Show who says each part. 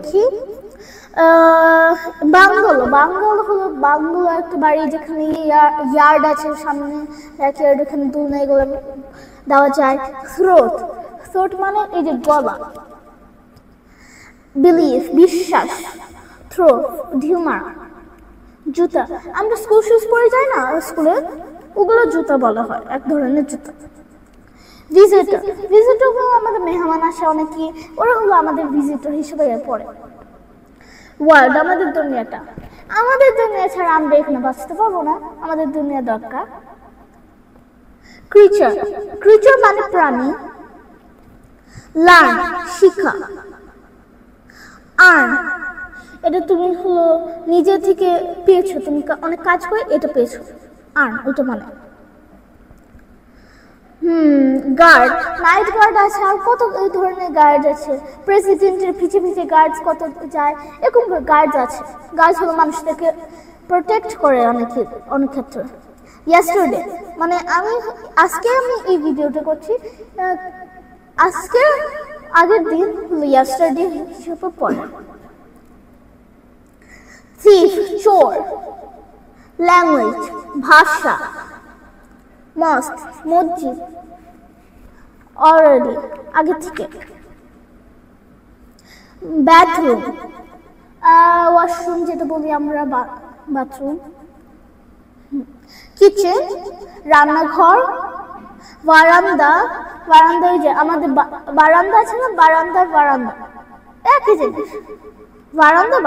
Speaker 1: দেখি। বাংলো হলো বাংলো একটা বাড়ি যেখানে ইয়ার্ড আছে, সামনে ব্যাকইয়ার্ড, ওখানে দুলনা এগুলো দেওয়া যায়। থ্রোট মানে এই যে গলা। বিলিভ বিশ্বাস। থ্রো ঢিউ মারা। জুতা আমরা স্কুল শুজ পরে যাই না স্কুলে, ওগুলো জুতা বলা হয়, এক ধরনের জুতা। ভিজিটর হলো আমাদের মেহমান আসে অনেকে, ওরা হলো আমাদের ভিজিটর হিসেবে পড়ে। ওয়ার্ল্ড আমাদের দুনিয়াটা, আমাদের দুনিয়া ছাড়া আমরা এখানে বাঁচতে পারবো না, আমাদের দুনিয়া দরকার। ক্রিচার মানে প্রাণী। লার্ন শিক্ষা। আর্ন এটা তুমি হলো নিজে থেকে পেয়েছো, তুমি অনেক কাজ করে এটা পেয়েছো, আর্ন ওটা মানে। গার্ড নাইট গার্ড আছে, আর কত এই ধরনের গার্ড আছে। প্রেসিডেন্টের পিছে পিছে গার্ডস কত যায়, এরকম গার্ডস আছে। গার্ডস হলো মানুষদেরকে প্রোটেক্ট করে অনেক ক্ষেত্রে। ইয়েস্টারডে মানে আজকে আমি এই ভিডিওটা করছি, আজকে আগের দিন হলো ইয়েস্টারডে হিসেবে পড়ে। থিফ চোর। ল্যাঙ্গুয়েজ ভাষা। মস্ক মসজিদ। অলরেডি আগে থেকে। বাথরুম ওয়াশরুম যেটা বলি আমরা, বাথরুম। কিচেন রান্নাঘর। বারান্দা ওই যে আমাদের বারান্দা আছে না, বারান্দা একই জিনিস, বারান্দা।